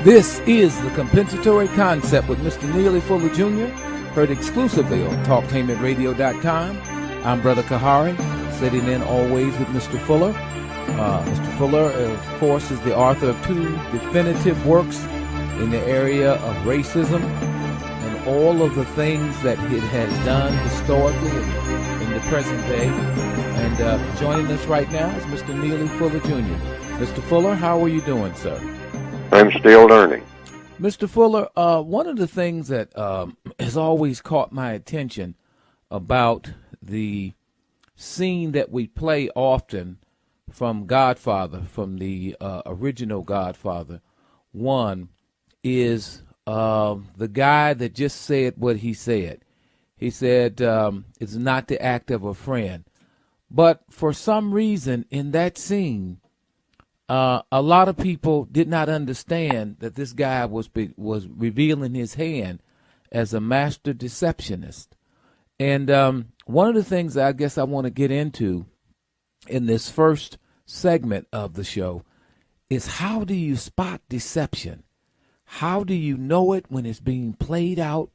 This is the compensatory concept with Mr. Neely Fuller Jr., heard exclusively on TalkTainmentRadio.com. I'm Brother Kahari, sitting in always with Mr. Fuller. Mr. Fuller, of course, is the author of 2 definitive works in the area of racism and all of the things that it has done historically and in the present day. And joining us right now is Mr. Neely Fuller Jr. Mr. Fuller, how are you doing, sir? I'm still learning. Mr. Fuller, one of the things that has always caught my attention about the scene that we play often from Godfather, from the original Godfather, one is the guy that just said what he said. He said, it's not the act of a friend. But for some reason in that scene, a lot of people did not understand that this guy was revealing his hand as a master deceptionist. And one of the things I guess I want to get into in this first segment of the show is, how do you spot deception? How do you know it when it's being played out,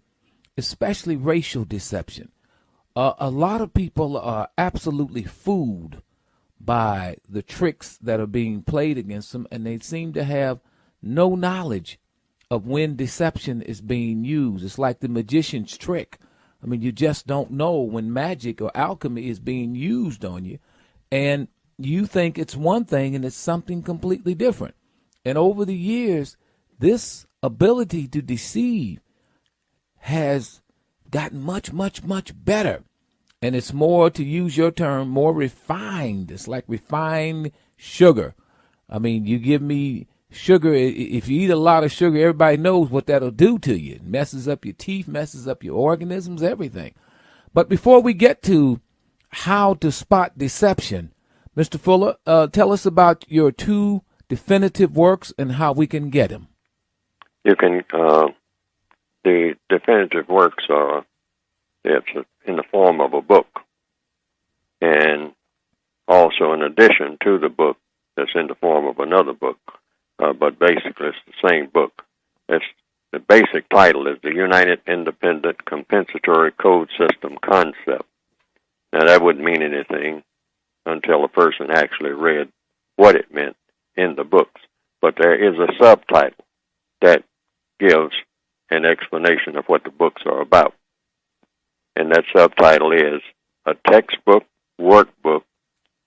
especially racial deception? A lot of people are absolutely fooled by the tricks that are being played against them, and they seem to have no knowledge of when deception is being used. It's like the magician's trick. I mean, you just don't know when magic or alchemy is being used on you, and you think it's one thing and it's something completely different. And over the years, this ability to deceive has gotten much, much, much better. And it's more, to use your term, more refined. It's like refined sugar. I mean, you give me sugar. If you eat a lot of sugar, everybody knows what that'll do to you. It messes up your teeth, messes up your organisms, everything. But before we get to how to spot deception, Mr. Fuller, tell us about your 2 definitive works and how we can get them. You can, the definitive works are, it's in the form of a book, and also in addition to the book, that's in the form of another book, but basically it's the same book. It's, the basic title is the United Independent Compensatory Code System Concept. Now that wouldn't mean anything until a person actually read what it meant in the books, but there is a subtitle that gives an explanation of what the books are about. And that subtitle is a textbook workbook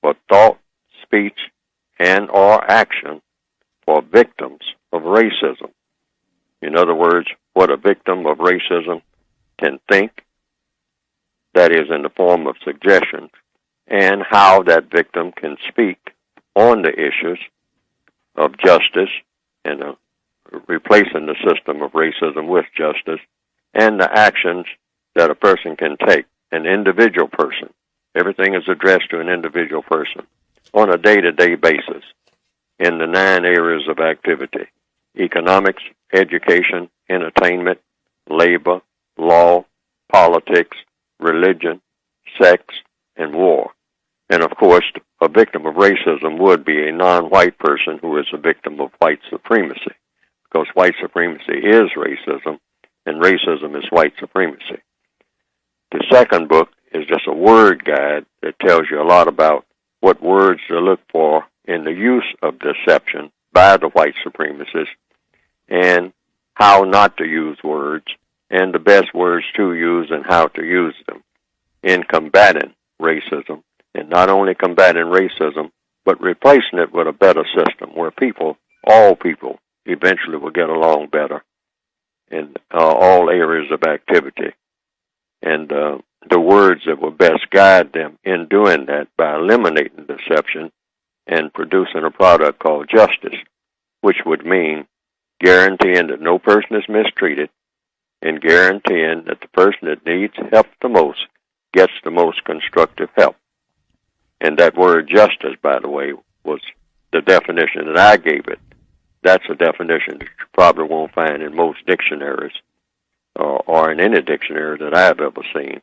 for thought, speech, and or action for victims of racism. In other words, what a victim of racism can think, that is in the form of suggestions, and how that victim can speak on the issues of justice and replacing the system of racism with justice, and the actions that a person can take, an individual person. Everything is addressed to an individual person on a day-to-day basis in the 9 areas of activity: economics, education, entertainment, labor, law, politics, religion, sex, and war. And of course, a victim of racism would be a non-white person who is a victim of white supremacy, because white supremacy is racism, and racism is white supremacy. The second book is just a word guide that tells you a lot about what words to look for in the use of deception by the white supremacists, and how not to use words, and the best words to use and how to use them in combating racism, and not only combating racism, but replacing it with a better system where people, all people, eventually will get along better in all areas of activity. And the words that will best guide them in doing that by eliminating deception and producing a product called justice, which would mean guaranteeing that no person is mistreated and guaranteeing that the person that needs help the most gets the most constructive help. And that word justice, by the way, was the definition that I gave it. That's a definition that you probably won't find in most dictionaries or in any dictionary that I've ever seen.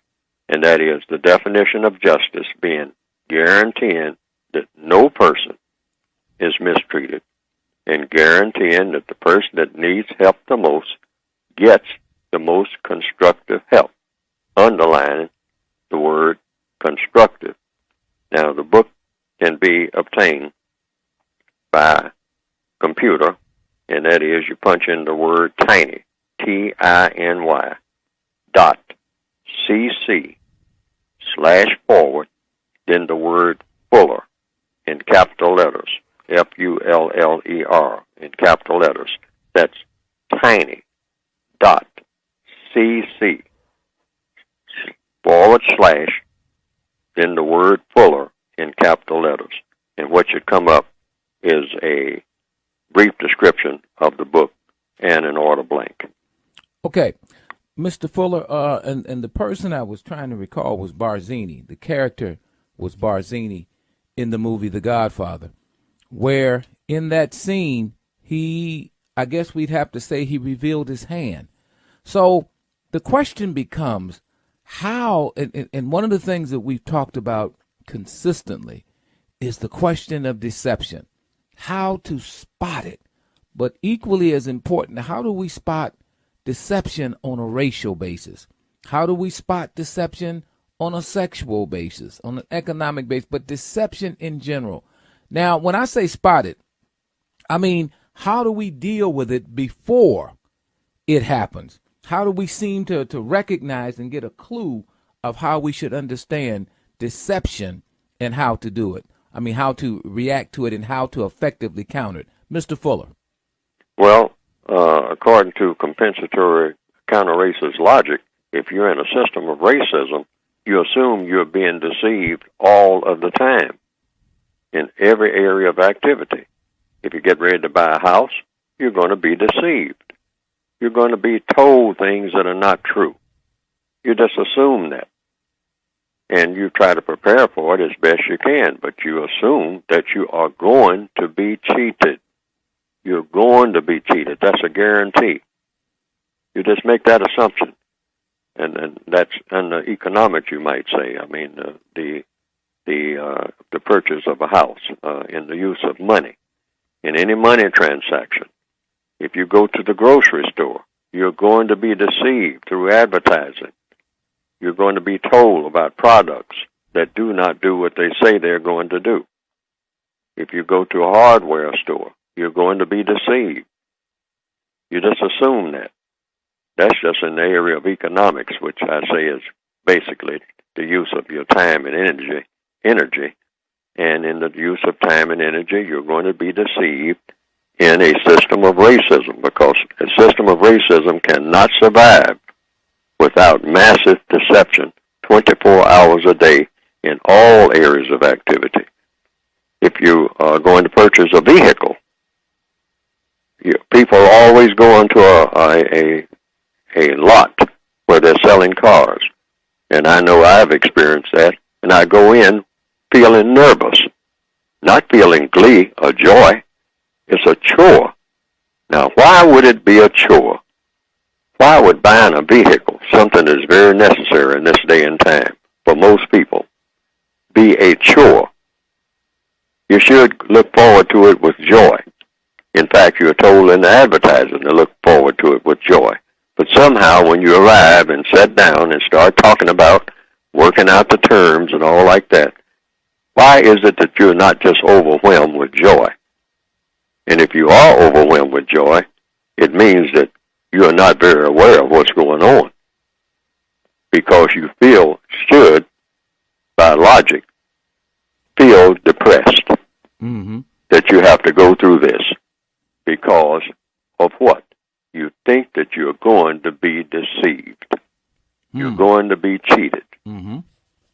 And that is the definition of justice being guaranteeing that no person is mistreated and guaranteeing that the person that needs help the most gets the most constructive help, underlining the word constructive. Now, the book can be obtained by computer, and that is you punch in the word tiny, TINY, dot CC/forward, then the word Fuller in capital letters, FULLER in capital letters. That's tiny dot CC/, then the word Fuller in capital letters. And what should come up is a brief description of the book and an order blank. Okay. Mr. Fuller, and the person I was trying to recall was Barzini. The character was Barzini in the movie The Godfather, where in that scene, I guess we'd have to say he revealed his hand. So the question becomes how, and one of the things that we've talked about consistently is the question of deception, how to spot it. But equally as important, how do we spot deception on a racial basis? How do we spot deception on a sexual basis, on an economic basis, but deception in general? Now, when I say spot it, I mean, how do we deal with it before it happens? How do we seem to recognize and get a clue of how we should understand deception and how to do it? I mean, how to react to it and how to effectively counter it. Mr. Fuller. Well, according to compensatory counter-racist logic, if you're in a system of racism, you assume you're being deceived all of the time in every area of activity. If you get ready to buy a house, you're going to be deceived. You're going to be told things that are not true. You just assume that. And you try to prepare for it as best you can, but you assume that you are going to be cheated. You're going to be cheated. That's a guarantee. You just make that assumption. And that's under economics, you might say. I mean, the purchase of a house, in the use of money, in any money transaction. If you go to the grocery store, you're going to be deceived through advertising. You're going to be told about products that do not do what they say they're going to do. If you go to a hardware store, you're going to be deceived. You just assume that. That's just in the area of economics, which I say is basically the use of your time and energy. And in the use of time and energy, you're going to be deceived in a system of racism, because a system of racism cannot survive without massive deception 24 hours a day in all areas of activity. If you are going to purchase a vehicle, people always go into a lot where they're selling cars. And I know I've experienced that. And I go in feeling nervous, not feeling glee or joy. It's a chore. Now, why would it be a chore? Why would buying a vehicle, something that is very necessary in this day and time for most people, be a chore? You should look forward to it with joy. In fact, you're told in the advertising to look forward to it with joy. But somehow when you arrive and sit down and start talking about working out the terms and all like that, why is it that you're not just overwhelmed with joy? And if you are overwhelmed with joy, it means that you are not very aware of what's going on, because you should, by logic, feel depressed that you have to go through this because of what? You think that you're going to be deceived. You're going to be cheated.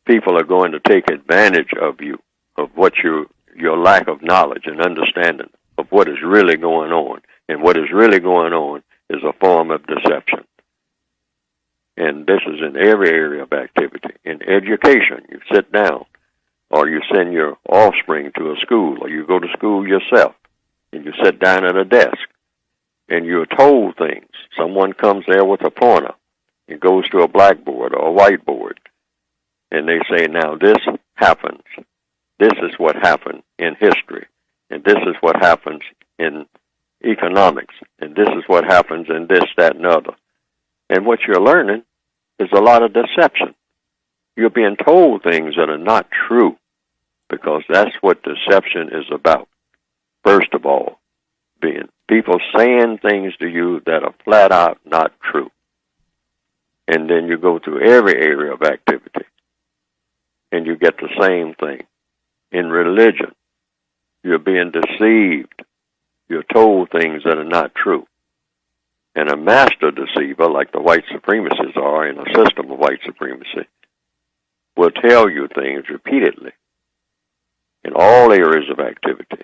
People are going to take advantage of you, of what your lack of knowledge and understanding of what is really going on. And what is really going on is a form of deception. And this is in every area of activity. In education, you sit down, or you send your offspring to a school, or you go to school yourself, and you sit down at a desk, and you're told things. Someone comes there with a pointer and goes to a blackboard or a whiteboard, and they say, now this happens. This is what happened in history, and this is what happens in economics, and this is what happens in this, that, and other. And what you're learning is a lot of deception. You're being told things that are not true, because that's what deception is about. First of all, being people saying things to you that are flat out not true. And then you go through every area of activity, and you get the same thing. In religion, you're being deceived. You're told things that are not true. And a master deceiver, like the white supremacists are in a system of white supremacy, will tell you things repeatedly in all areas of activity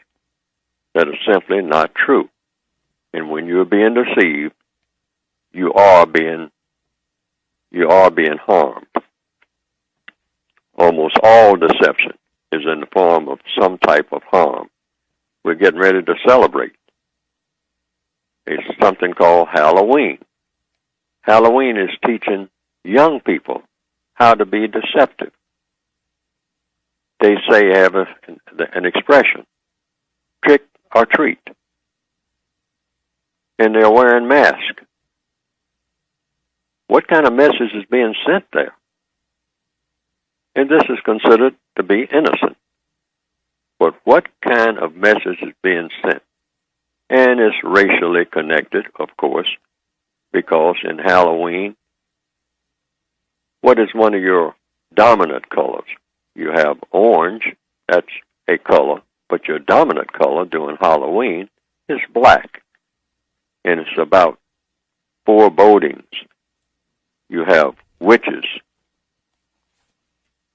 that are simply not true. And when you're being deceived, you are being harmed. Almost all deception is in the form of some type of harm. We're getting ready to celebrate. It's something called Halloween. Halloween is teaching young people how to be deceptive. They say have an expression, trick or treat. And they're wearing masks. What kind of message is being sent there? And this is considered to be innocent. But what kind of message is being sent? And it's racially connected, of course, because in Halloween, what is one of your dominant colors? You have orange, that's a color, but your dominant color during Halloween is black. And it's about forebodings. You have witches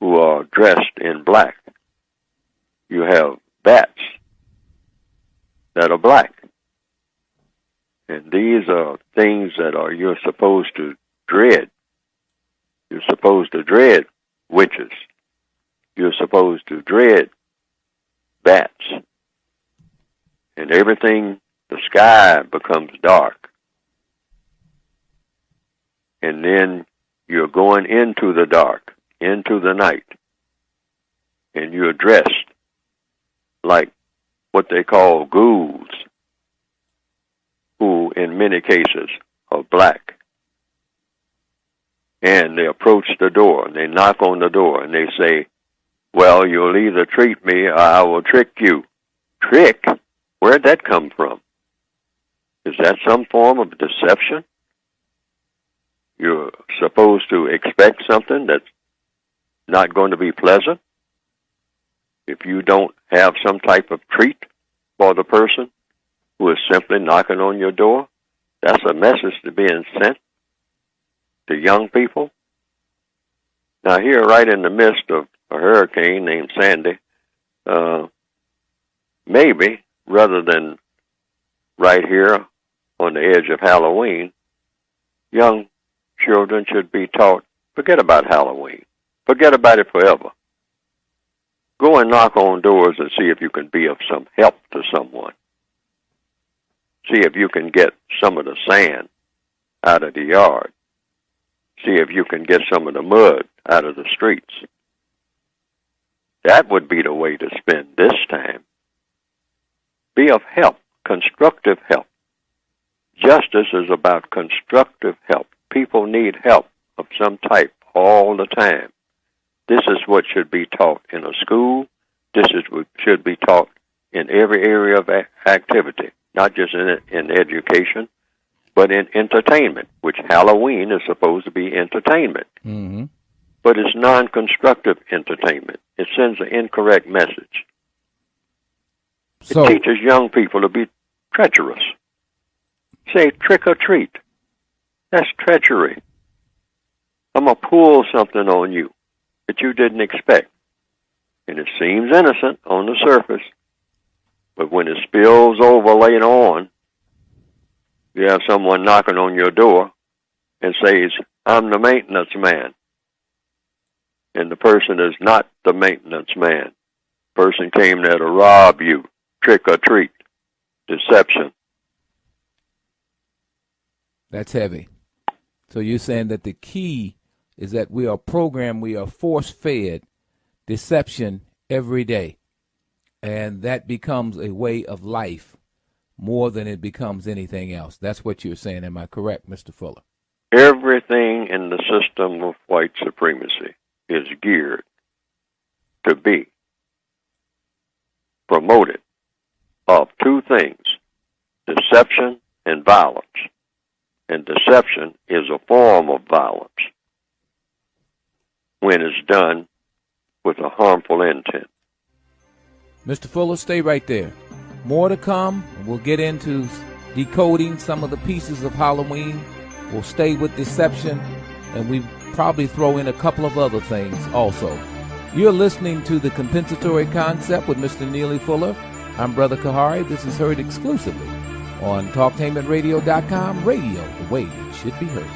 who are dressed in black. You have bats that are black. And these are things that you're supposed to dread. You're supposed to dread witches. You're supposed to dread bats. And everything, the sky becomes dark. And then you're going into the dark, into the night. And you're dressed like what they call ghouls, who in many cases are black. And they approach the door, and they knock on the door, and they say, well, you'll either treat me or I will trick you. Trick? Where'd that come from? Is that some form of deception? You're supposed to expect something that's not going to be pleasant. If you don't have some type of treat for the person who is simply knocking on your door, that's a message to being sent to young people. Now here, right in the midst of a hurricane named Sandy, maybe, rather than right here on the edge of Halloween, young children should be taught, forget about Halloween. Forget about it forever. Go and knock on doors and see if you can be of some help to someone. See if you can get some of the sand out of the yard. See if you can get some of the mud out of the streets. That would be the way to spend this time. Be of help, constructive help. Justice is about constructive help. People need help of some type all the time. This is what should be taught in a school. This is what should be taught in every area of activity, not just in education, but in entertainment, which Halloween is supposed to be entertainment. Mm-hmm. But it's non-constructive entertainment. It sends an incorrect message. So, it teaches young people to be treacherous. Say trick or treat. That's treachery. I'm going to pull something on you that you didn't expect. And it seems innocent on the surface, but when it spills over later on, you have someone knocking on your door and says, I'm the maintenance man. And the person is not the maintenance man. The person came there to rob you, trick or treat, deception. that's heavy. So you're saying that the key is that we are programmed, we are force-fed deception every day. And that becomes a way of life more than it becomes anything else. That's what you're saying. Am I correct, Mr. Fuller? Everything in the system of white supremacy is geared to be promoted of two things, deception and violence. And deception is a form of violence when it's done with a harmful intent. Mr. Fuller, stay right there. More to come. We'll get into decoding some of the pieces of Halloween. We'll stay with deception, and we probably throw in a couple of other things also. You're listening to The Compensatory Concept with Mr. Neely Fuller. I'm Brother Kahari. This is heard exclusively on TalkTainmentRadio.com. Radio, the way it should be heard.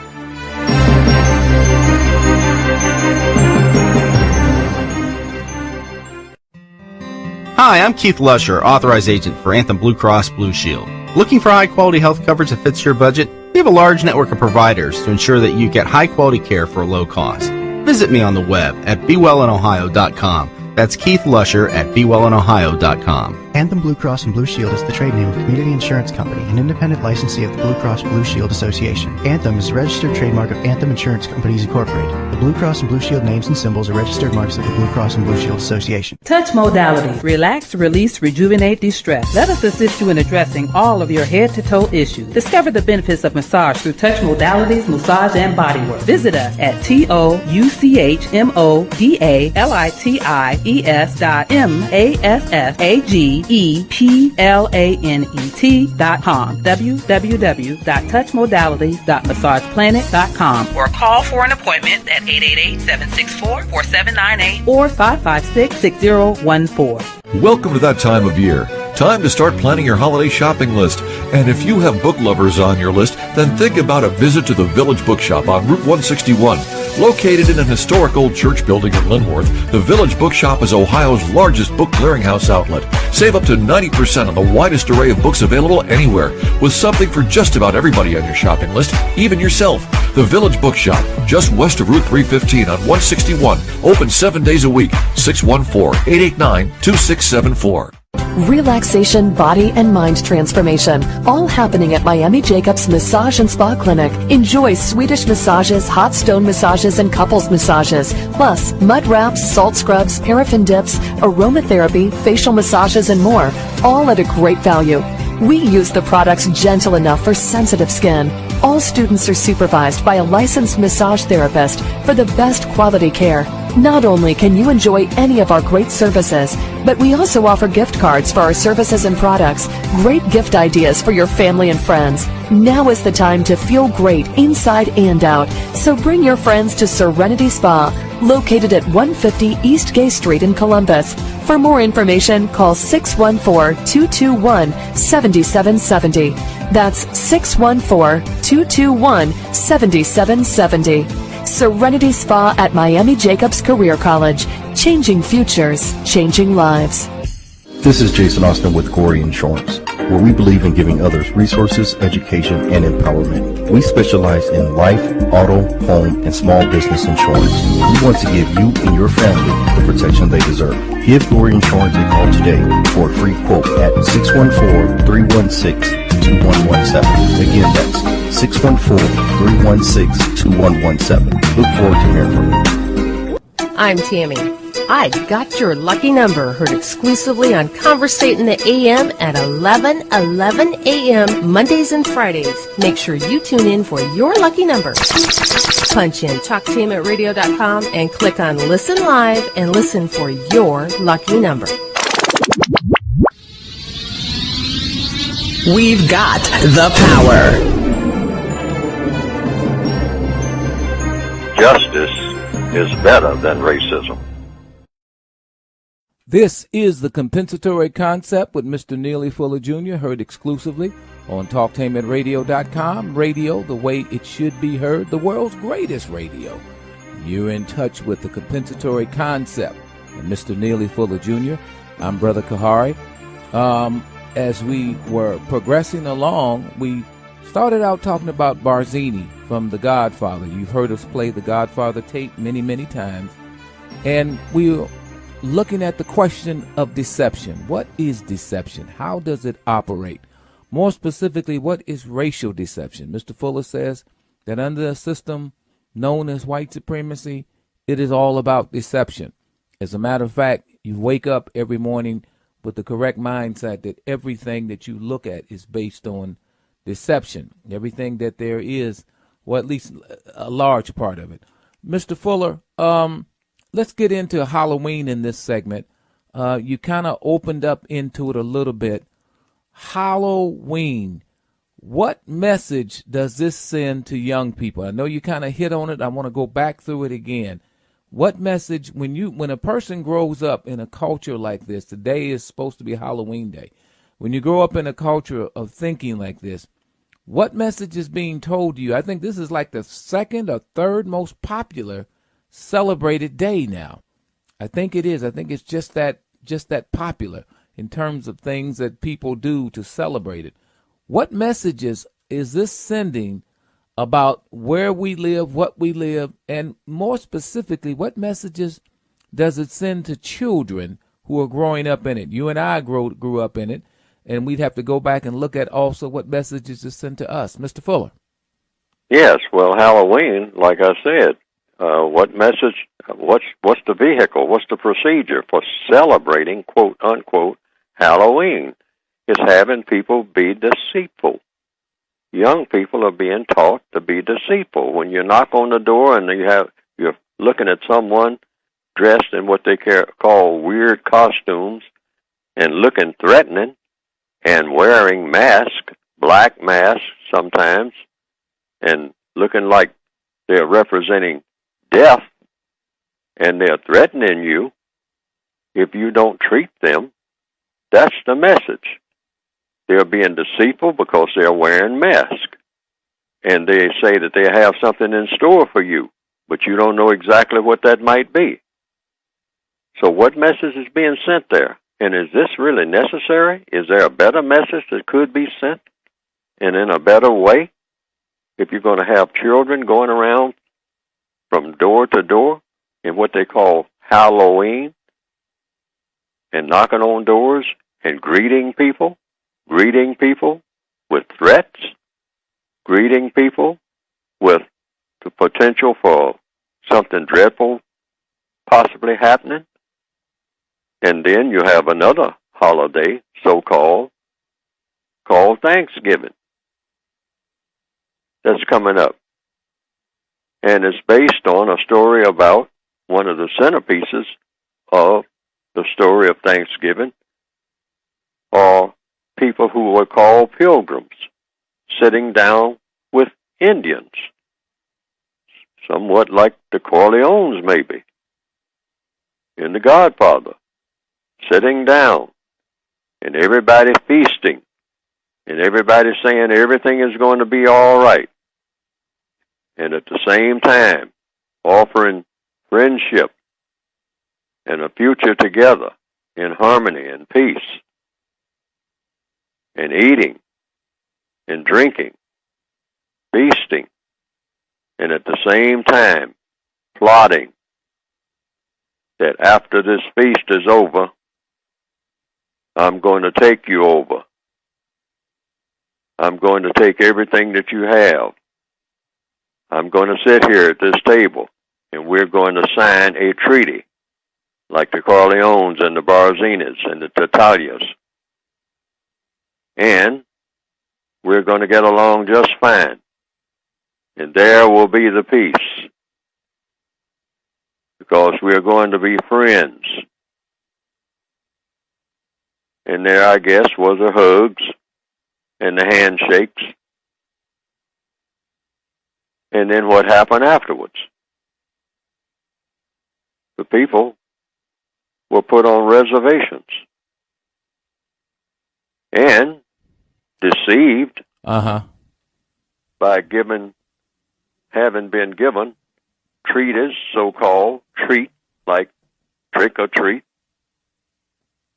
Hi, I'm Keith Lusher, authorized agent for Anthem Blue Cross Blue Shield. Looking for high-quality health coverage that fits your budget? We have a large network of providers to ensure that you get high-quality care for a low cost. Visit me on the web at BeWellInOhio.com. That's Keith Lusher at BeWellInOhio.com. Anthem Blue Cross and Blue Shield is the trade name of Community Insurance Company, an independent licensee of the Blue Cross Blue Shield Association. Anthem is a registered trademark of Anthem Insurance Companies Incorporated. The Blue Cross and Blue Shield names and symbols are registered marks of the Blue Cross and Blue Shield Association. Touch modality. Relax, release, rejuvenate, de-stress. Let us assist you in addressing all of your head-to-toe issues. Discover the benefits of massage through touch modalities, massage, and bodywork. Visit us at touchmodassageplannet.com, www.touchmodalities.massageplanet.com, or call for an appointment at 888-764-4798 or 556-6014. Welcome to that time of year. Time to start planning your holiday shopping list. And if you have book lovers on your list, then think about a visit to the Village Bookshop on Route 161. Located in an historic old church building in Linworth, the Village Bookshop is Ohio's largest book clearinghouse outlet. Save up to 90% on the widest array of books available anywhere, with something for just about everybody on your shopping list, even yourself. The Village Bookshop, just west of Route 315 on 161, open 7 days a week, 614-889-2674. Relaxation, body, and mind transformation, all happening at Miami Jacobs Massage and Spa Clinic. Enjoy Swedish massages, hot stone massages, and couples massages, plus mud wraps, salt scrubs, paraffin dips, aromatherapy, facial massages, and more, all at a great value. We use the products gentle enough for sensitive skin. All students are supervised by a licensed massage therapist for the best quality care. Not only can you enjoy any of our great services, but we also offer gift cards for our services and products, great gift ideas for your family and friends. Now is the time to feel great inside and out, so bring your friends to Serenity Spa, located at 150 East Gay Street in Columbus. For more information, call 614-221-7770. That's 614-221-7770. Serenity Spa at Miami Jacobs Career College. Changing futures, changing lives. This is Jason Austin with Corey Insurance, where we believe in giving others resources, education, and empowerment. We specialize in life, auto, home, and small business insurance. We want to give you and your family the protection they deserve. Give Corey Insurance a call today for a free quote at 614-316-2117. Again, that's 614-316-2117. Look forward to hearing from you. I'm Tammy. I got your lucky number, heard exclusively on Conversating the AM at 11 a.m. Mondays and Fridays. Make sure you tune in for your lucky number. Punch in TalkTainmentRadio.com and click on Listen Live and listen for your lucky number. We've got the power. Justice is better than racism. This is The Compensatory Concept with Mr. Neely Fuller Jr., heard exclusively on TalkTainmentRadio.com. Radio, the way it should be heard, the world's greatest radio. You're in touch with The Compensatory Concept and Mr. Neely Fuller Jr. I'm Brother Kahari. As we were progressing along, we started out talking about Barzini from The Godfather. You've heard us play The Godfather tape many, many times. And we're looking at the question of deception. What is deception? How does it operate? More specifically, what is racial deception? Mr. Fuller says that under a system known as white supremacy, it is all about deception. As a matter of fact, you wake up every morning with the correct mindset that everything that you look at is based on deception. Everything that there is, or at least a large part of it. Mr. Fuller, let's get into Halloween in this segment. You kind of opened up into it a little bit. Halloween. What message does this send to young people? I know you kind of hit on it. I want to go back through it again. What message, when a person grows up in a culture like this, today is supposed to be Halloween Day. When you grow up in a culture of thinking like this, what message is being told to you? I think this is like the second or third most popular celebrated day now. I think it is. I think it's just that popular in terms of things that people do to celebrate it. What messages is this sending about where we live, what we live, and more specifically, what messages does it send to children who are growing up in it? You and I grew up in it, and we'd have to go back and look at also what messages it sent to us. Mr. Fuller. Yes, well, Halloween, like I said, what message, what's the vehicle, what's the procedure for celebrating, quote, unquote, Halloween? It's having people be deceitful. Young people are being taught to be deceitful. When you knock on the door and you're looking at someone dressed in what they call weird costumes and looking threatening and wearing masks, black masks sometimes, and looking like they're representing death, and they're threatening you if you don't treat them, that's the message. They're being deceitful because they're wearing masks. And they say that they have something in store for you, but you don't know exactly what that might be. So what message is being sent there? And is this really necessary? Is there a better message that could be sent and in a better way? If you're going to have children going around from door to door in what they call Halloween and knocking on doors and greeting people with threats, greeting people with the potential for something dreadful possibly happening. And then you have another holiday, so-called, called Thanksgiving. That's coming up. And it's based on a story about one of the centerpieces of the story of Thanksgiving, or people who were called pilgrims, sitting down with Indians, somewhat like the Corleones maybe, in The Godfather, sitting down, and everybody feasting, and everybody saying everything is going to be all right, and at the same time offering friendship and a future together in harmony and peace, and eating and drinking, feasting, and at the same time plotting that after this feast is over, I'm going to take you over. I'm going to take everything that you have. I'm going to sit here at this table, and we're going to sign a treaty, like the Corleones and the Barzinas and the Tatalias. And we're going to get along just fine. And there will be the peace. Because we're going to be friends. And there, I guess, was the hugs and the handshakes. And then what happened afterwards? The people were put on reservations and deceived by having been given treaties, so-called treat, like trick or treat,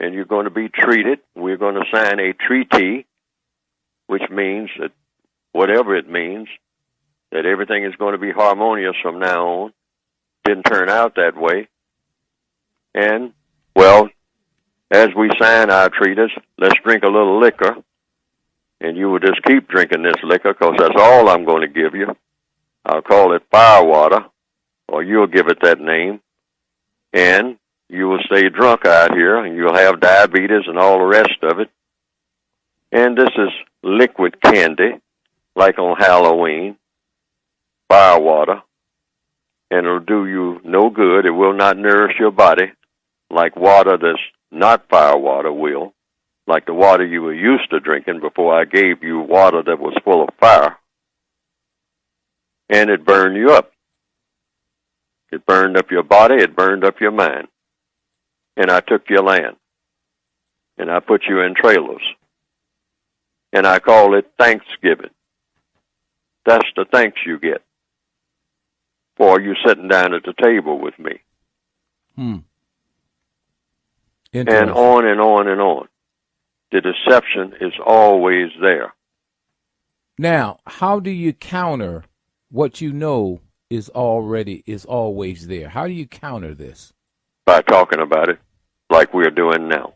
and you're going to be treated. We're going to sign a treaty, which means that whatever it means, that everything is going to be harmonious from now on. Didn't turn out that way. And, well, as we sign our treaties, let's drink a little liquor, and just keep drinking this liquor because that's all I'm going to give you. I'll call it fire water, or you'll give it that name, and you will stay drunk out here, and you'll have diabetes and all the rest of it. And this is liquid candy, like on Halloween, fire water, and it'll do you no good. It will not nourish your body like water that's not fire water will, like the water you were used to drinking before I gave you water that was full of fire. And it burned you up. It burned up your body, it burned up your mind. And I took your land, and I put you in trailers. And I call it Thanksgiving. That's the thanks you get for you sitting down at the table with me. And on and on and on. The deception is always there. Now, how do you counter what you know is always there? How do you counter this? By talking about it like we're doing now.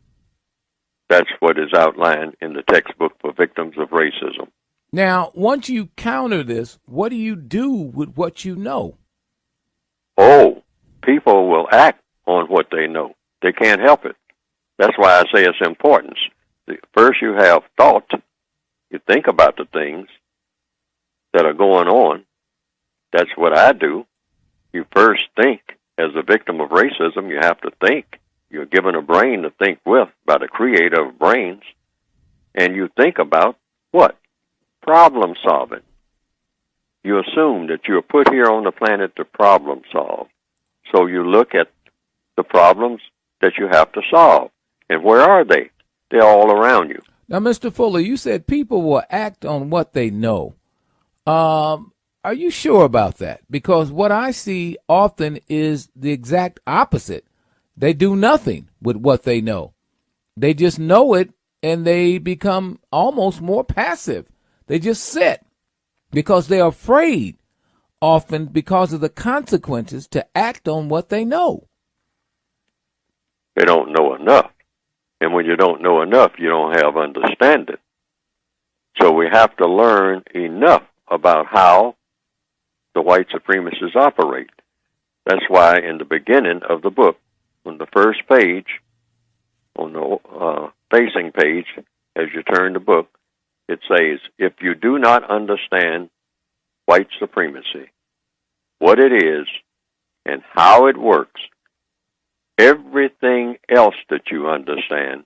That's what is outlined in the textbook for victims of racism. Now, once you counter this, what do you do with what you know? Oh, people will act on what they know. They can't help it. That's why I say it's importance. First you have thought. You think about the things that are going on. That's what I do. You first think. As a victim of racism, you have to think. You're given a brain to think with by the creator of brains. And you think about what? Problem solving. You assume that you're put here on the planet to problem solve. So you look at the problems that you have to solve. And where are they? They're all around you. Now, Mr. Fuller, you said people will act on what they know. Are you sure about that? Because what I see often is the exact opposite. They do nothing with what they know. They just know it, and they become almost more passive. They just sit because they're afraid, often because of the consequences, to act on what they know. They don't know enough. And when you don't know enough, you don't have understanding. So we have to learn enough about how the white supremacists operate. That's why in the beginning of the book, on the first page, on the facing page, as you turn the book, it says, if you do not understand white supremacy, what it is, and how it works, everything else that you understand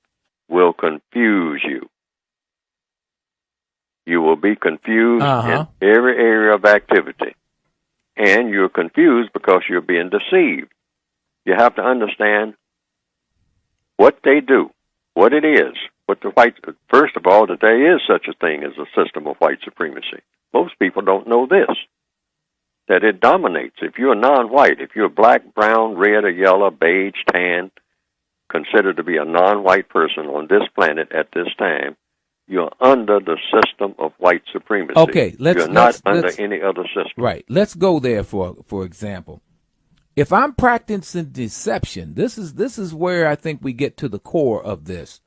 will confuse you. You will be confused in every area of activity. And you're confused because you're being deceived. You have to understand what they do, what it is, first of all, that there is such a thing as a system of white supremacy. Most people don't know this, that it dominates. If you're non-white, if you're black, brown, red, or yellow, beige, tan, considered to be a non-white person on this planet at this time, you're under the system of white supremacy. Okay, you're not under any other system. Right. Let's go there for example. If I'm practicing deception, this is where I think we get to the core of this.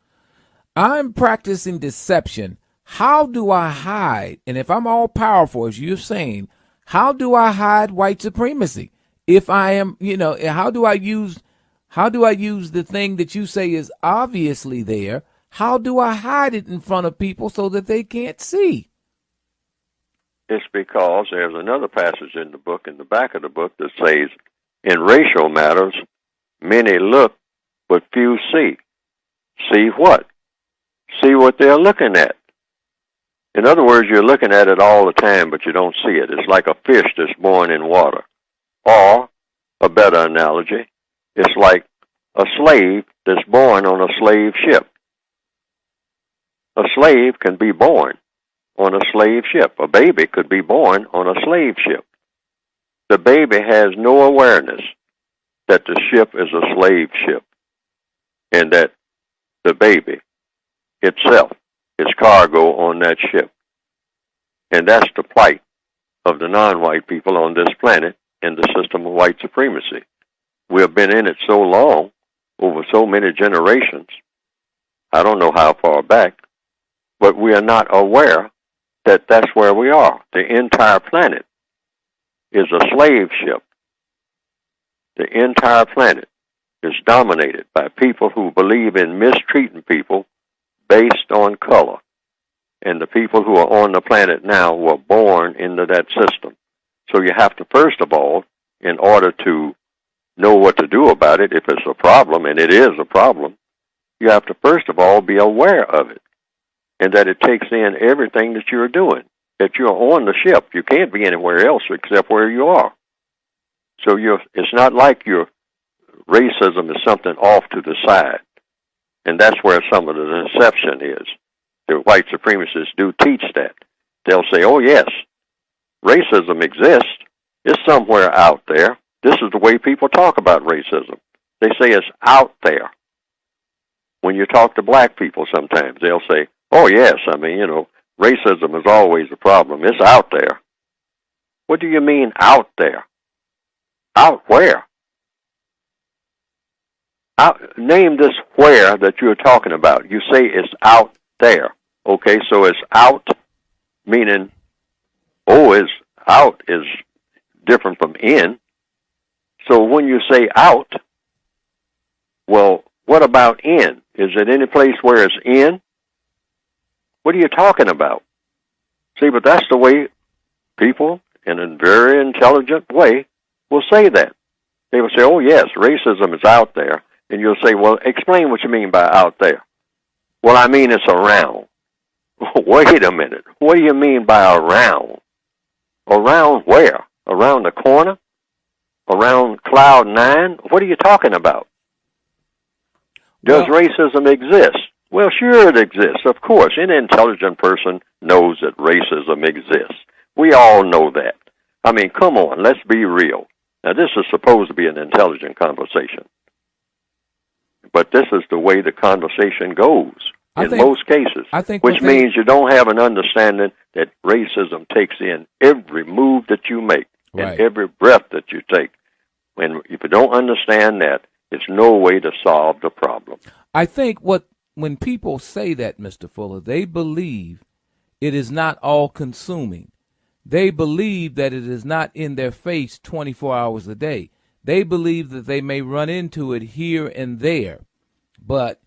I'm practicing deception. How do I hide? And if I'm all powerful, as you're saying, how do I hide white supremacy? If I am, how do I use the thing that you say is obviously there? How do I hide it in front of people so that they can't see? It's because there's another passage in the book, in the back of the book, that says, in racial matters, many look, but few see. See what? See what they're looking at. In other words, you're looking at it all the time, but you don't see it. It's like a fish that's born in water. Or, a better analogy, it's like a slave that's born on a slave ship. A slave can be born on a slave ship. A baby could be born on a slave ship. The baby has no awareness that the ship is a slave ship and that the baby itself is cargo on that ship. And that's the plight of the non-white people on this planet in the system of white supremacy. We have been in it so long, over so many generations, I don't know how far back, but we are not aware that that's where we are. The entire planet is a slave ship. The entire planet is dominated by people who believe in mistreating people based on color. And the people who are on the planet now were born into that system. So you have to, first of all, in order to know what to do about it, if it's a problem, and it is a problem, you have to, first of all, be aware of it, and that it takes in everything that you're doing, that you're on the ship. You can't be anywhere else except where you are. So it's not like your racism is something off to the side, and that's where some of the deception is. The white supremacists do teach that. They'll say, oh, yes, racism exists. It's somewhere out there. This is the way people talk about racism. They say it's out there. When you talk to black people sometimes, they'll say, oh, yes, I mean, racism is always a problem. It's out there. What do you mean out there? Out where? Name this where that you're talking about. You say it's out there. Okay, so it's out, meaning, is out is different from in. So when you say out, well, what about in? Is it any place where it's in? What are you talking about? See, but that's the way people, in a very intelligent way, will say that. They will say, oh, yes, racism is out there. And you'll say, well, explain what you mean by out there. Well, I mean it's around. Wait a minute. What do you mean by around? Around where? Around the corner? Around Cloud 9? What are you talking about? Does racism exist? Well, sure it exists, of course. Any intelligent person knows that racism exists. We all know that. I mean, come on, let's be real. Now, this is supposed to be an intelligent conversation. But this is the way the conversation goes in most cases, which means you don't have an understanding that racism takes in every move that you make and every breath that you take. And if you don't understand that, it's no way to solve the problem. I think when people say that, Mr. Fuller, they believe it is not all-consuming. They believe that it is not in their face 24 hours a day. They believe that they may run into it here and there, but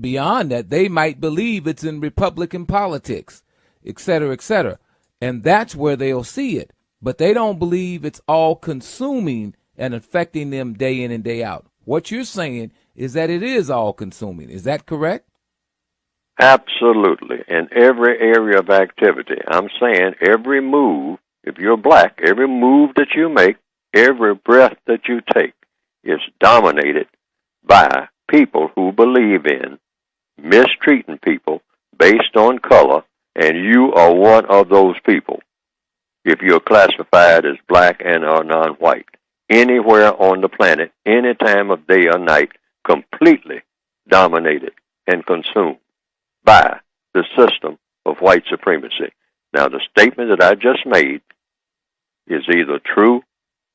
beyond that, they might believe it's in Republican politics, et cetera, and that's where they'll see it. But they don't believe it's all-consuming and affecting them day in and day out. What you're saying is that it is all-consuming. Is that correct? Absolutely. In every area of activity. I'm saying every move, if you're black, every move that you make, every breath that you take is dominated by people who believe in mistreating people based on color, and you are one of those people. If you're classified as black and or non-white, anywhere on the planet, any time of day or night, completely dominated and consumed by the system of white supremacy. Now, the statement that I just made is either true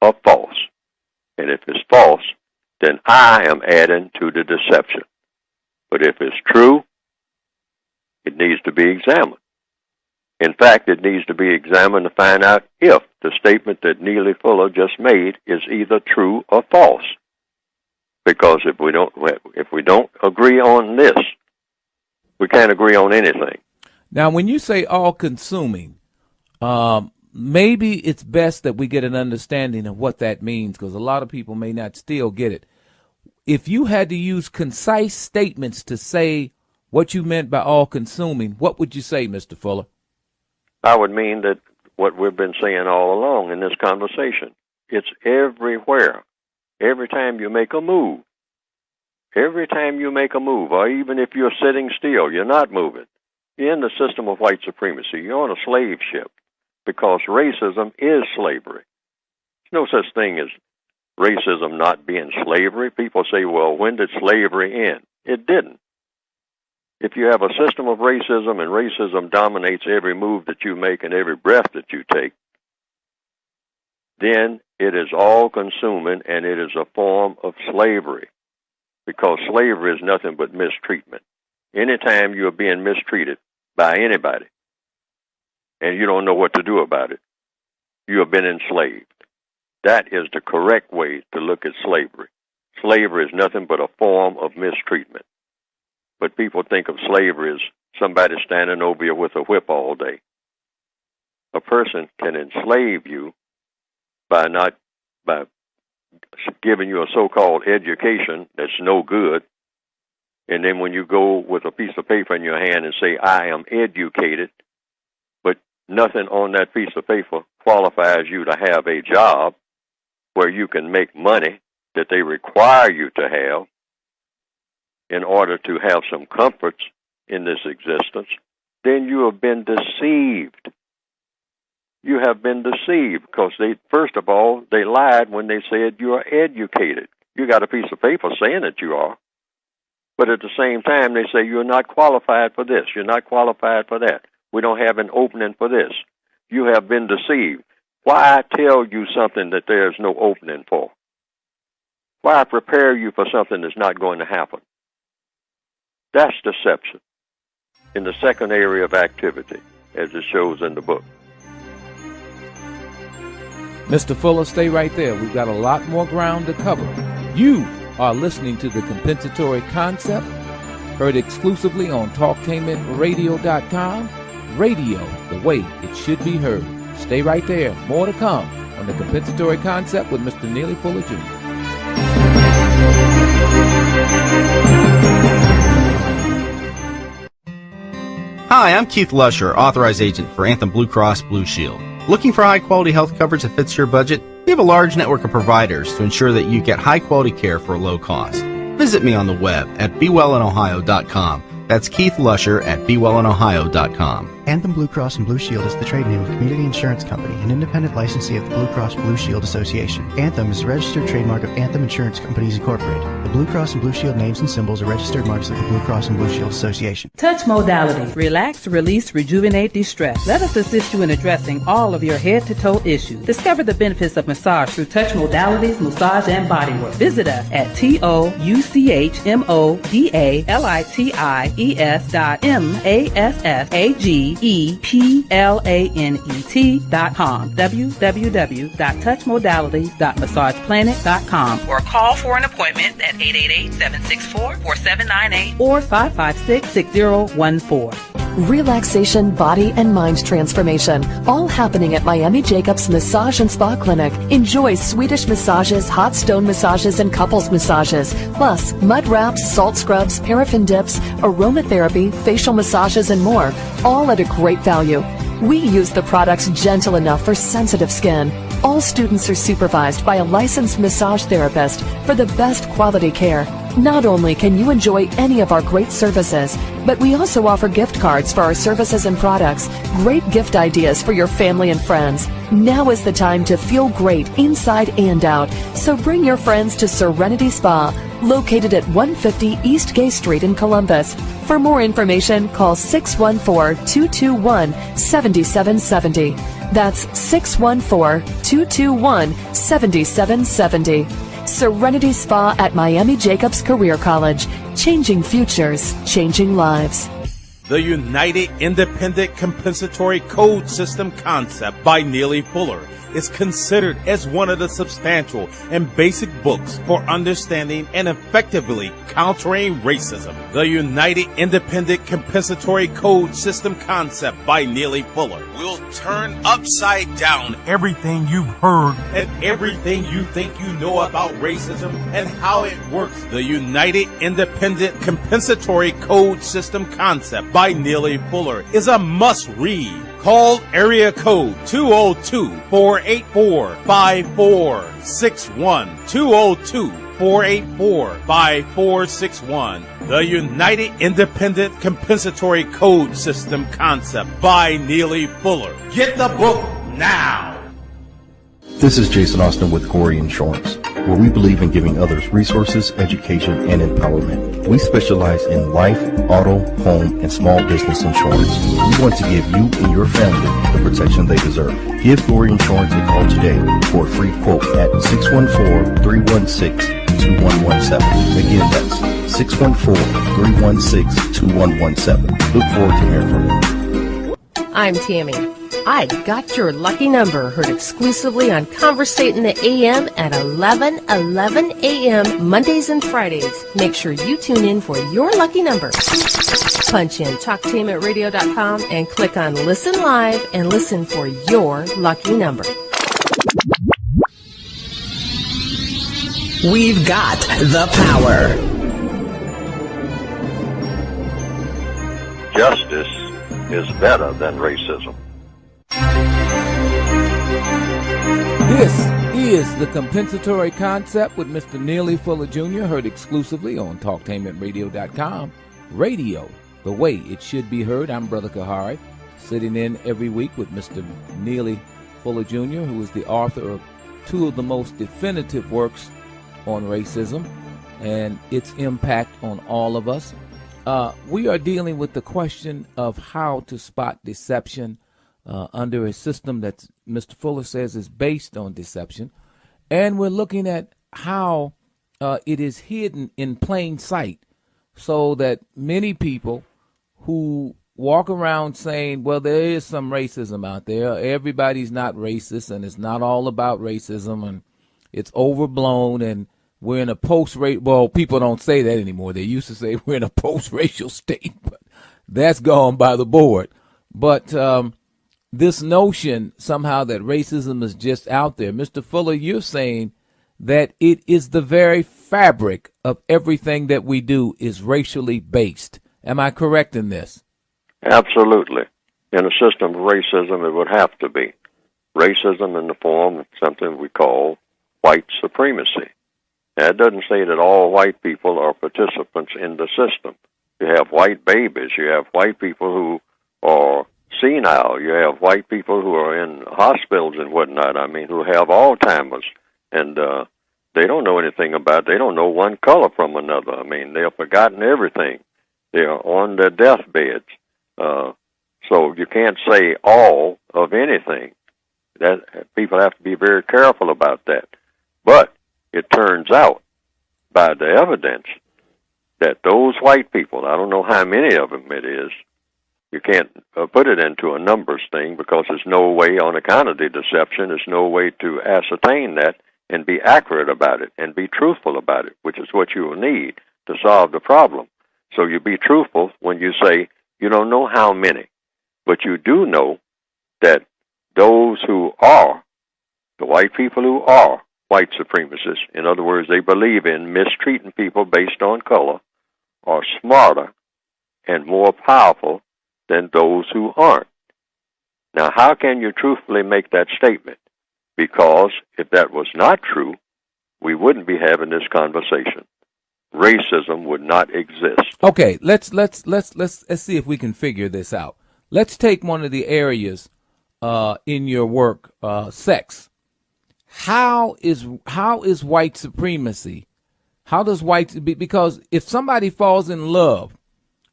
or false. And if it's false, then I am adding to the deception. But if it's true, it needs to be examined. In fact, it needs to be examined to find out if the statement that Neely Fuller just made is either true or false. Because if we don't agree on this, we can't agree on anything. Now, when you say all-consuming, maybe it's best that we get an understanding of what that means, because a lot of people may not still get it. If you had to use concise statements to say what you meant by all-consuming, what would you say, Mr. Fuller? I would mean that what we've been saying all along in this conversation. It's everywhere. Every time you make a move. Every time you make a move, or even if you're sitting still, you're not moving. You're in the system of white supremacy. You're on a slave ship, because racism is slavery. There's no such thing as racism not being slavery. People say, well, when did slavery end? It didn't. If you have a system of racism and racism dominates every move that you make and every breath that you take, then it is all-consuming and it is a form of slavery, because slavery is nothing but mistreatment. Anytime you're being mistreated by anybody, and you don't know what to do about it. You have been enslaved. That is the correct way to look at slavery. Slavery is nothing but a form of mistreatment. But people think of slavery as somebody standing over you with a whip all day. A person can enslave you by giving you a so-called education that's no good, and then when you go with a piece of paper in your hand and say, I am educated, but nothing on that piece of paper qualifies you to have a job where you can make money that they require you to have in order to have some comforts in this existence, then you have been deceived. You have been deceived because first of all, they lied when they said you are educated. You got a piece of paper saying that you are, but at the same time, they say you're not qualified for this. You're not qualified for that. We don't have an opening for this. You have been deceived. Why tell you something that there's no opening for? Why prepare you for something that's not going to happen? That's deception in the second area of activity, as it shows in the book. Mr. Fuller, stay right there. We've got a lot more ground to cover. You are listening to the compensatory concept, heard exclusively on talktainmentradio.com. Radio, the way it should be heard. Stay right there. More to come on the compensatory concept with Mr. Neely Fuller Jr. Hi, I'm Keith Lusher, authorized agent for Anthem Blue Cross Blue Shield. Looking for high-quality health coverage that fits your budget? We have a large network of providers to ensure that you get high-quality care for a low cost. Visit me on the web at bewellinohio.com. That's Keith Lusher at bewellinohio.com. Anthem Blue Cross and Blue Shield is the trade name of Community Insurance Company, an independent licensee of the Blue Cross Blue Shield Association. Anthem is a registered trademark of Anthem Insurance Companies Incorporated. The Blue Cross and Blue Shield names and symbols are registered marks of the Blue Cross and Blue Shield Association. Touch modality. Relax, release, rejuvenate, de-stress. Let us assist you in addressing all of your head-to-toe issues. Discover the benefits of massage through touch modalities, massage, and bodywork. Visit us at touchmodalities.com. www.touchmodalities.massageplanet.com or call for an appointment at 888-764-4798 or 556-6014. Relaxation, body, and mind transformation, all happening at Miami Jacobs Massage and Spa Clinic. Enjoy Swedish massages, hot stone massages, and couples massages, plus mud wraps, salt scrubs, paraffin dips, aromatherapy, facial massages, and more, all at a great value. We use the products gentle enough for sensitive skin. All students are supervised by a licensed massage therapist for the best quality care. Not only can you enjoy any of our great services, but we also offer gift cards for our services and products, great gift ideas for your family and friends. Now is the time to feel great inside and out, so bring your friends to Serenity Spa, located at 150 East Gay Street in Columbus. For more information, call 614-221-7770. That's 614-221-7770. Serenity Spa at Miami Jacobs Career College. Changing futures, changing lives. The United Independent Compensatory Code System concept by Neely Fuller is considered as one of the substantial and basic books for understanding and effectively countering racism. The United Independent Compensatory Code System concept by Neely Fuller will turn upside down everything you've heard and everything you think you know about racism and how it works. The United Independent Compensatory Code System concept by Neely Fuller is a must-read. Call area code 202-484-5461. 202-484-5461. The United Independent Compensatory Code System concept by Neely Fuller. Get the book now. This is Jason Austin with Corey Insurance, where we believe in giving others resources, education, and empowerment. We specialize in life, auto, home, and small business insurance. We want to give you and your family the protection they deserve. Give Corey Insurance a call today for a free quote at 614-316-2117. Again, that's 614-316-2117. Look forward to hearing from you. I'm Tammy. I Got Your Lucky Number, heard exclusively on Conversating the AM at 11:11 a.m. Mondays and Fridays. Make sure you tune in for your lucky number. Punch in TalkTeamAtRadio.com and click on Listen Live and listen for your lucky number. We've got the power. Justice is better than racism. This is the compensatory concept with Mr. Neely Fuller Jr., heard exclusively on TalkTainmentRadio.com. Radio, the way it should be heard. I'm Brother Kahari, sitting in every week with Mr. Neely Fuller Jr., who is the author of two of the most definitive works on racism and its impact on all of us. We are dealing with the question of how to spot deception under a system that Mr. Fuller says is based on deception. And we're looking at how it is hidden in plain sight, so that many people who walk around saying, well, there is some racism out there, everybody's not racist, and it's not all about racism, and it's overblown, and we're in a post-racial, well, people don't say that anymore. They used to say we're in a post-racial state, but that's gone by the board. But this notion somehow that racism is just out there, Mr. Fuller, you're saying that it is the very fabric of everything that we do is racially based. Am I correct in this? Absolutely. In a system of racism, it would have to be. Racism in the form of something we call white supremacy. That doesn't say that all white people are participants in the system. You have white babies. You have white people who are senile. You have white people who are in hospitals and whatnot, who have Alzheimer's. And they don't know anything about it. They don't know one color from another. They've forgotten everything. They are on their deathbeds. So you can't say all of anything. That people have to be very careful about that. But it turns out, by the evidence, that those white people, I don't know how many of them it is, you can't put it into a numbers thing because there's no way, on account of the deception, there's no way to ascertain that and be accurate about it and be truthful about it, which is what you will need to solve the problem. So you be truthful when you say you don't know how many, but you do know that those who are, the white people who are white supremacists, in other words, they believe in mistreating people based on color, are smarter and more powerful than those who aren't. Now, how can you truthfully make that statement? Because if that was not true, we wouldn't be having this conversation. Racism would not exist. Okay, let's see if we can figure this out. Let's take one of the areas in your work, sex. How is white supremacy? How does because if somebody falls in love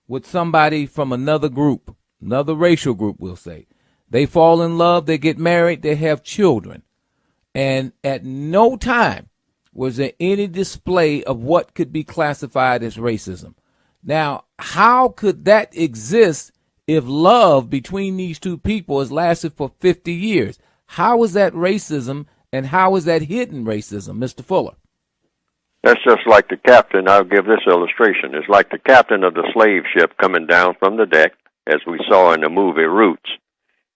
with somebody from another group, another racial group, we'll say, they fall in love, they get married, they have children, and at no time was there any display of what could be classified as racism. Now, how could that exist if love between these two people has lasted for 50 years? How is that racism, and how is that hidden racism, Mr. Fuller? That's just like the captain. I'll give this illustration. It's like the captain of the slave ship coming down from the deck, as we saw in the movie Roots,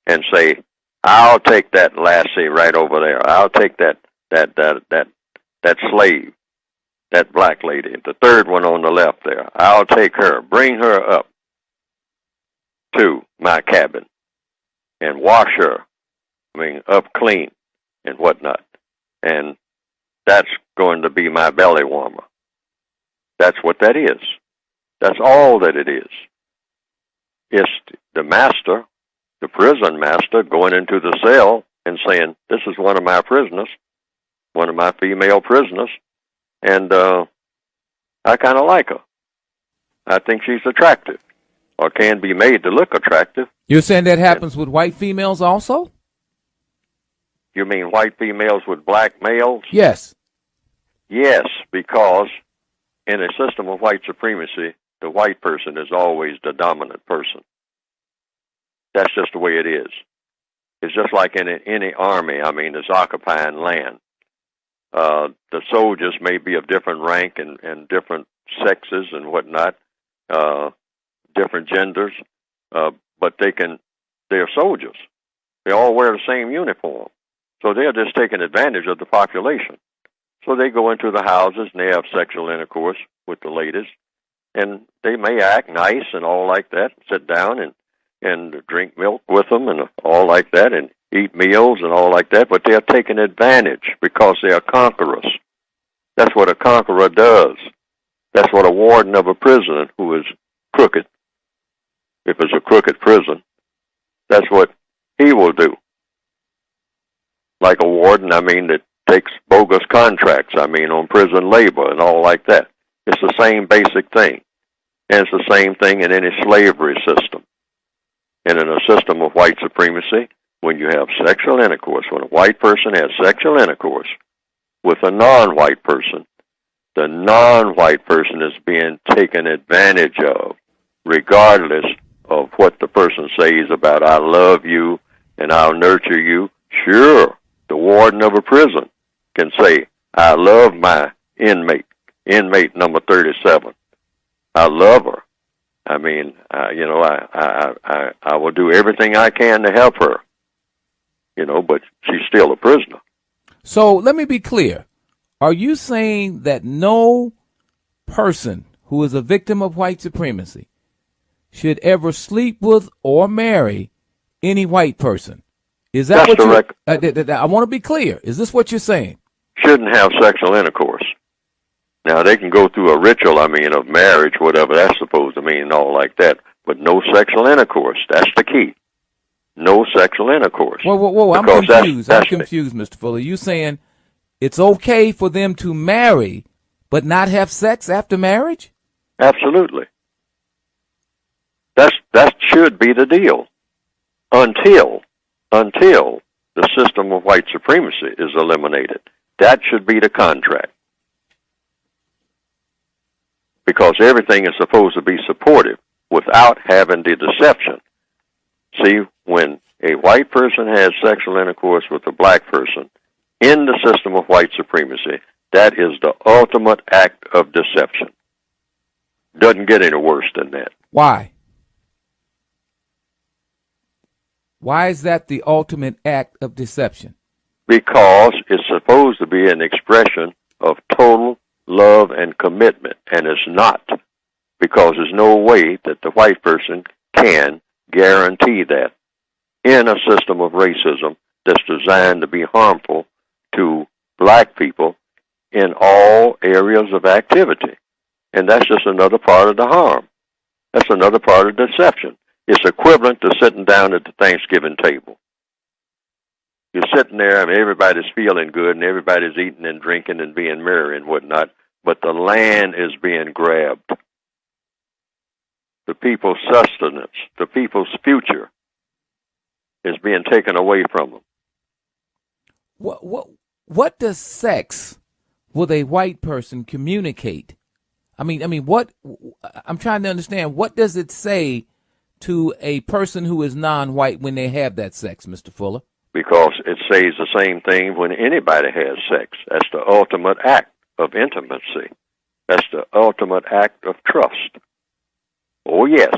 and say, I'll take that lassie right over there. I'll take that slave, that black lady, the third one on the left there. I'll take her, bring her up to my cabin and wash her, up clean and whatnot. And that's going to be my belly warmer. That's what that is. That's all that it is. It's the master, the prison master, going into the cell and saying, this is one of my prisoners, one of my female prisoners, and I kind of like her. I think she's attractive, or can be made to look attractive. You're saying that happens with white females also? You mean white females with black males? Yes. Yes, because in a system of white supremacy, the white person is always the dominant person. That's just the way it is. It's just like in any army. I mean, it's occupying land. The soldiers may be of different rank and different sexes and whatnot, different genders, but they're soldiers. They all wear the same uniform. So they're just taking advantage of the population. So they go into the houses and they have sexual intercourse with the ladies, and they may act nice and all like that, sit down and drink milk with them and all like that, and eat meals and all like that, but they're taking advantage because they are conquerors. That's what a conqueror does. That's what a warden of a prison who is crooked, if it's a crooked prison, that's what he will do. Like a warden, I mean, that takes bogus contracts, I mean, on prison labor and all like that. It's the same basic thing. And it's the same thing in any slavery system. And in a system of white supremacy, when you have sexual intercourse, when a white person has sexual intercourse with a non-white person, the non-white person is being taken advantage of, regardless of what the person says about, I love you and I'll nurture you. Sure, the warden of a prison can say, I love my inmate number 37. I love her. I mean, I will do everything I can to help her, but she's still a prisoner. So let me be clear. Are you saying that no person who is a victim of white supremacy should ever sleep with or marry any white person? Is that That's what you? I want to be clear. Is this what you're saying? Shouldn't have sexual intercourse. Now, they can go through a ritual, of marriage, whatever that's supposed to mean and all like that, but no sexual intercourse. That's the key. No sexual intercourse. Whoa, I'm confused. I'm confused, Mr. Fuller. You saying it's okay for them to marry but not have sex after marriage? Absolutely. That should be the deal until the system of white supremacy is eliminated. That should be the contract. Because everything is supposed to be supportive without having the deception. See, when a white person has sexual intercourse with a black person in the system of white supremacy, that is the ultimate act of deception. Doesn't get any worse than that. Why? Why is that the ultimate act of deception? Because it's supposed to be an expression of total love and commitment, and it's not, because there's no way that the white person can guarantee that in a system of racism that's designed to be harmful to black people in all areas of activity. And that's just another part of the harm. That's another part of deception. It's equivalent to sitting down at the Thanksgiving table. You're sitting there, everybody's feeling good, and everybody's eating and drinking and being merry and whatnot, but the land is being grabbed. The people's sustenance, the people's future is being taken away from them. What does sex with a white person communicate? What I'm trying to understand, what does it say to a person who is non-white when they have that sex, Mr. Fuller? Because it says the same thing when anybody has sex. That's the ultimate act of intimacy. That's the ultimate act of trust. Oh, yes,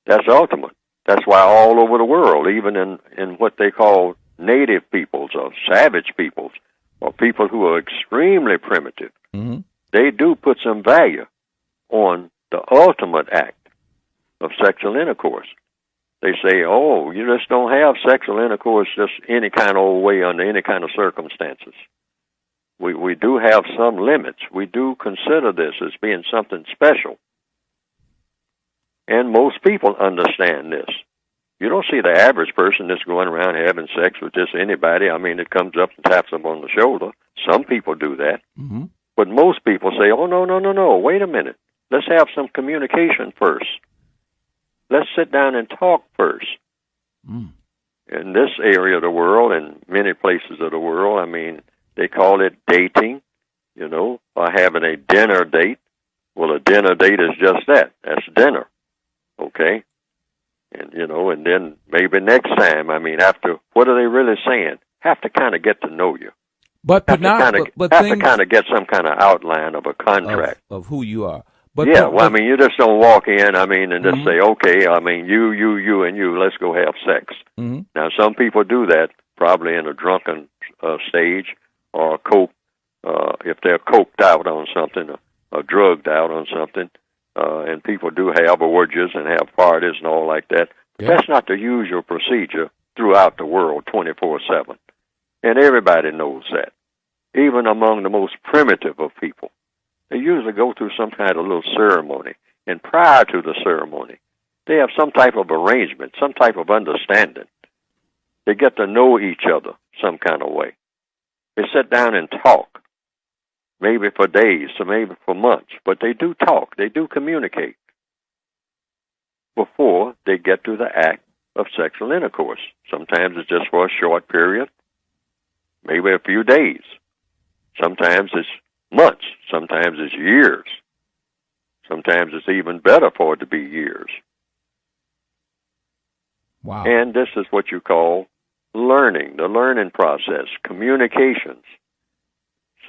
that's ultimate. That's why all over the world, even in what they call native peoples or savage peoples, or people who are extremely primitive, they do put some value on the ultimate act of sexual intercourse. They say, oh, you just don't have sexual intercourse just any kind of way under any kind of circumstances. We do have some limits. We do consider this as being something special. And most people understand this. You don't see the average person that's going around having sex with just anybody. It comes up and taps them on the shoulder. Some people do that. Mm-hmm. But most people say, oh, no, wait a minute. Let's have some communication first. Let's sit down and talk first. In this area of the world and many places of the world, they call it dating, or having a dinner date. Well, a dinner date is just that. That's dinner, okay? And, and then maybe next time, after, what are they really saying? Have to kind of get to know you. But have to kind of get some kind of outline of a contract. Of who you are. You just don't walk in, and just say, okay, you, and you, let's go have sex. Mm-hmm. Now, some people do that probably in a drunken stage or if they're coked out on something or drugged out on something, and people do have orgies and have parties and all like that. Yeah. That's not the usual procedure throughout the world 24/7. And everybody knows that. Even among the most primitive of people. They usually go through some kind of little ceremony. And prior to the ceremony, they have some type of arrangement, some type of understanding. They get to know each other some kind of way. They sit down and talk, maybe for days, or maybe for months. But they do talk. They do communicate before they get to the act of sexual intercourse. Sometimes it's just for a short period, maybe a few days. Sometimes it's months. Sometimes it's years. Sometimes it's even better for it to be years. Wow. And this is what you call learning, the learning process, communications.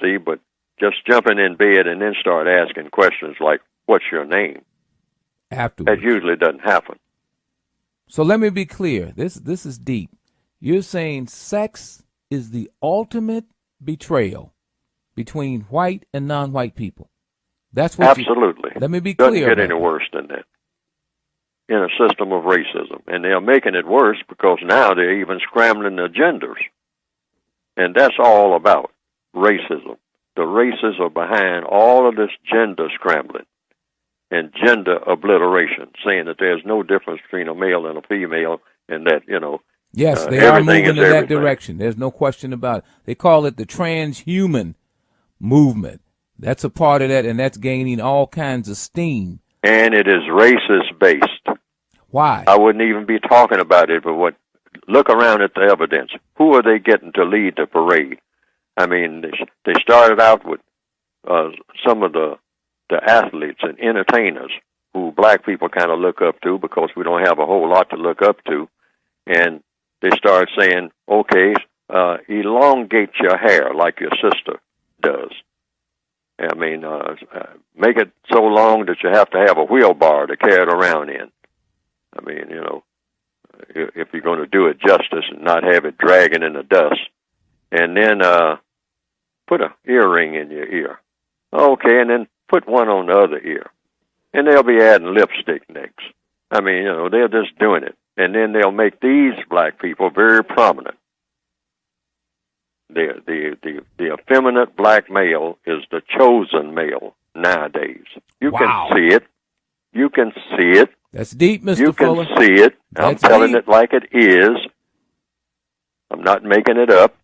See, but just jumping in bed and then start asking questions like, what's your name? Afterwards. That usually doesn't happen. So let me be clear. This is deep. You're saying sex is the ultimate betrayal between white and non-white people. That's what Absolutely. Let me be clear. Doesn't get any worse than that in a system of racism. And they're making it worse because now they're even scrambling the genders. And that's all about racism. The races are behind all of this gender scrambling and gender obliteration, saying that there's no difference between a male and a female and that, Yes, they are moving in that direction. There's no question about it. They call it the transhuman movement. That's a part of that, and that's gaining all kinds of steam. And it is racist-based. Why? I wouldn't even be talking about it, but look around at the evidence. Who are they getting to lead the parade? They started out with some of the athletes and entertainers who black people kind of look up to because we don't have a whole lot to look up to. And they started saying, okay, elongate your hair like your sister does. Make it so long that you have to have a wheelbarrow to carry it around in. If you're going to do it justice and not have it dragging in the dust. And then put an earring in your ear. Okay, and then put one on the other ear. And they'll be adding lipstick next. They're just doing it. And then they'll make these black people very prominent. The effeminate black male is the chosen male nowadays. You can see it. You can see it. That's deep, Mr. You Fuller. can see it. I'm telling it like it is. I'm not making it up.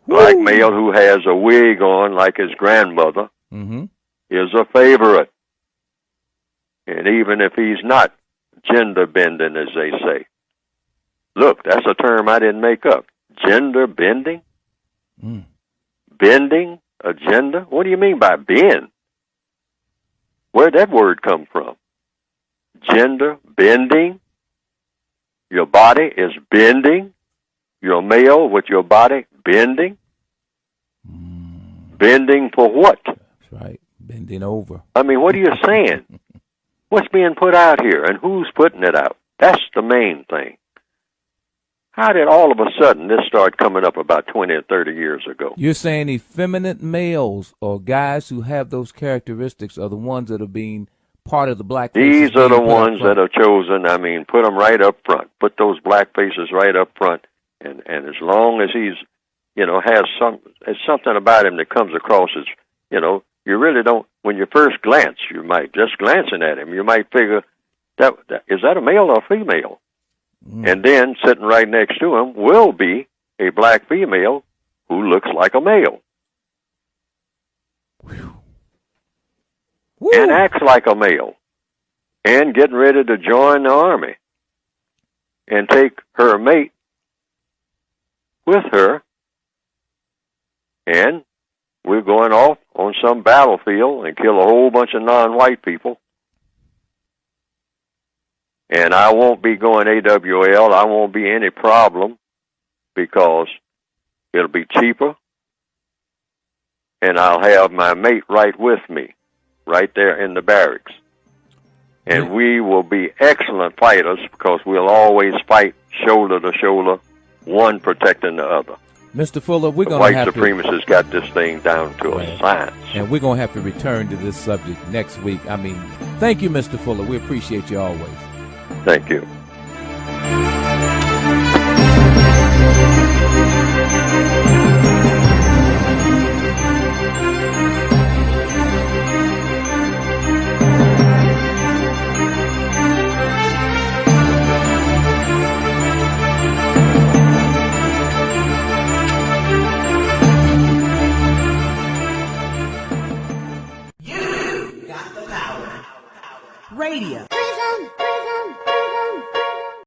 Black male who has a wig on like his grandmother is a favorite. And even if he's not gender bending, as they say. Look, that's a term I didn't make up. Gender bending? Bending? Agenda? What do you mean by bend? Where'd that word come from? Gender bending? Your body is bending? You're male with your body bending? Bending for what? That's right. Bending over. What are you saying? What's being put out here and who's putting it out? That's the main thing. How did all of a sudden this start coming up about 20 or 30 years ago? You're saying effeminate males or guys who have those characteristics are the ones that are being part of the black faces? These are the ones that are chosen. Put them right up front. Put those black faces right up front. And as long as he's, has something about him that comes across as, you really don't, when you first glance, you might, just glancing at him, you might figure, is that a male or a female? And then sitting right next to him will be a black female who looks like a male. And acts like a male. And getting ready to join the army. And take her mate with her. And we're going off on some battlefield and kill a whole bunch of non-white people. And I won't be going AWL. I won't be any problem because it'll be cheaper, and I'll have my mate right with me, right there in the barracks. And we will be excellent fighters because we'll always fight shoulder to shoulder, one protecting the other. Mr. Fuller, we're going to have white supremacists got this thing down to a science. And we're going to have to return to this subject next week. I mean, thank you, Mr. Fuller. We appreciate you always. Thank you.